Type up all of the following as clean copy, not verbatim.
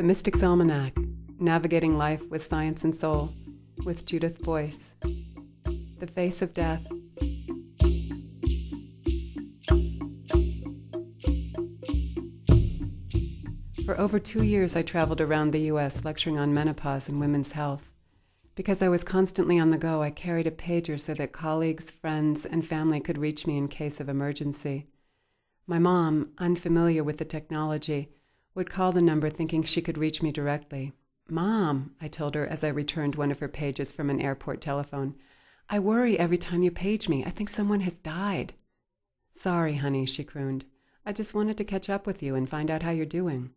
Mystic's Almanac, Navigating Life with Science and Soul, with Judith Boice. The Face of Death. For over 2 years, I traveled around the U.S. lecturing on menopause and women's health. Because I was constantly on the go, I carried a pager so that colleagues, friends, and family could reach me in case of emergency. My mom, unfamiliar with the technology, would call the number thinking she could reach me directly. "Mom," I told her as I returned one of her pages from an airport telephone, "I worry every time you page me. I think someone has died." "Sorry, honey," she crooned. "I just wanted to catch up with you and find out how you're doing."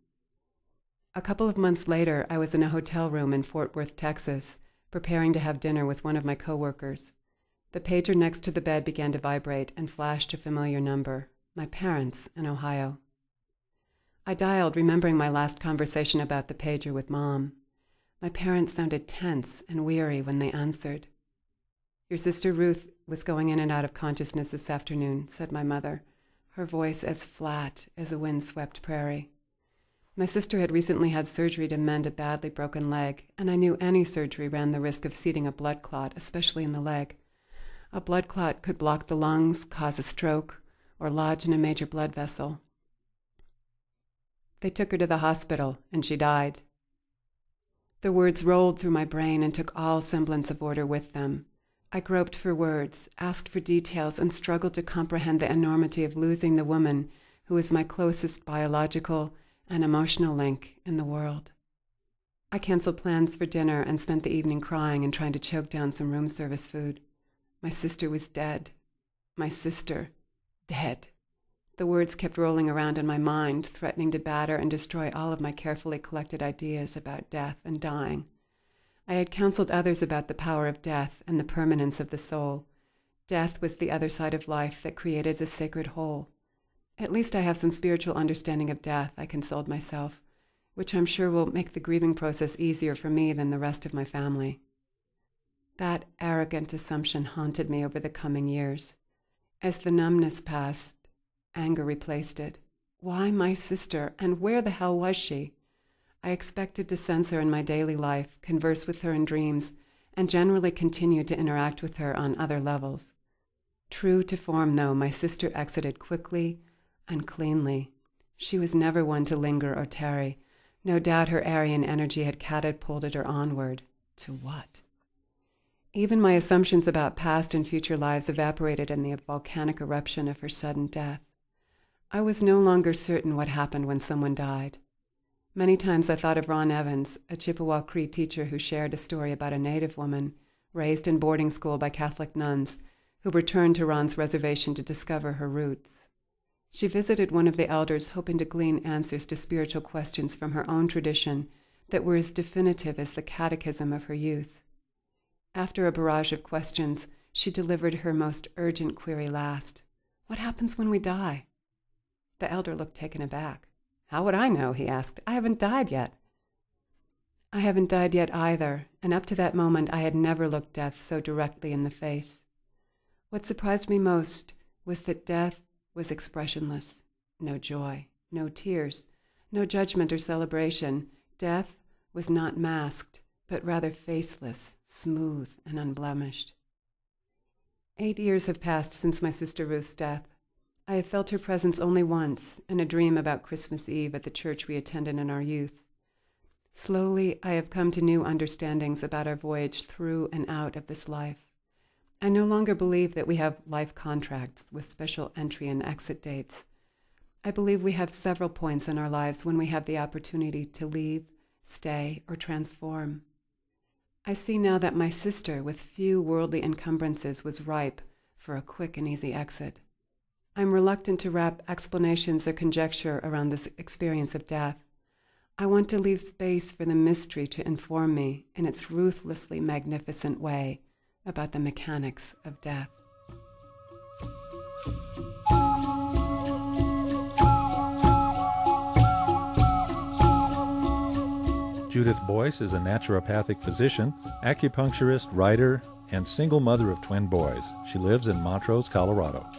A couple of months later, I was in a hotel room in Fort Worth, Texas, preparing to have dinner with one of my coworkers. The pager next to the bed began to vibrate and flashed a familiar number, my parents in Ohio. I dialed, remembering my last conversation about the pager with Mom. My parents sounded tense and weary when they answered. "Your sister Ruth was going in and out of consciousness this afternoon," said my mother, her voice as flat as a wind-swept prairie. My sister had recently had surgery to mend a badly broken leg, and I knew any surgery ran the risk of seeding a blood clot, especially in the leg. A blood clot could block the lungs, cause a stroke, or lodge in a major blood vessel. They took her to the hospital, and she died. The words rolled through my brain and took all semblance of order with them. I groped for words, asked for details, and struggled to comprehend the enormity of losing the woman who was my closest biological and emotional link in the world. I canceled plans for dinner and spent the evening crying and trying to choke down some room service food. My sister was dead. My sister, dead. The words kept rolling around in my mind, threatening to batter and destroy all of my carefully collected ideas about death and dying. I had counseled others about the power of death and the permanence of the soul. Death was the other side of life that created a sacred whole. At least I have some spiritual understanding of death, I consoled myself, which I'm sure will make the grieving process easier for me than the rest of my family. That arrogant assumption haunted me over the coming years. As the numbness passed, anger replaced it. Why my sister, and where the hell was she? I expected to sense her in my daily life, converse with her in dreams, and generally continue to interact with her on other levels. True to form, though, my sister exited quickly and cleanly. She was never one to linger or tarry. No doubt her Aryan energy had catapulted her onward. To what? Even my assumptions about past and future lives evaporated in the volcanic eruption of her sudden death. I was no longer certain what happened when someone died. Many times I thought of Ron Evans, a Chippewa Cree teacher who shared a story about a Native woman raised in boarding school by Catholic nuns who returned to Ron's reservation to discover her roots. She visited one of the elders hoping to glean answers to spiritual questions from her own tradition that were as definitive as the catechism of her youth. After a barrage of questions, she delivered her most urgent query last. "What happens when we die?" The elder looked taken aback. "How would I know?" he asked. "I haven't died yet." I haven't died yet either, and up to that moment I had never looked death so directly in the face. What surprised me most was that death was expressionless. No joy, no tears, no judgment or celebration. Death was not masked, but rather faceless, smooth, and unblemished. 8 years have passed since my sister Ruth's death. I have felt her presence only once, in a dream about Christmas Eve at the church we attended in our youth. Slowly, I have come to new understandings about our voyage through and out of this life. I no longer believe that we have life contracts with special entry and exit dates. I believe we have several points in our lives when we have the opportunity to leave, stay, or transform. I see now that my sister, with few worldly encumbrances, was ripe for a quick and easy exit. I'm reluctant to wrap explanations or conjecture around this experience of death. I want to leave space for the mystery to inform me in its ruthlessly magnificent way about the mechanics of death. Judith Boice is a naturopathic physician, acupuncturist, writer, and single mother of twin boys. She lives in Montrose, Colorado.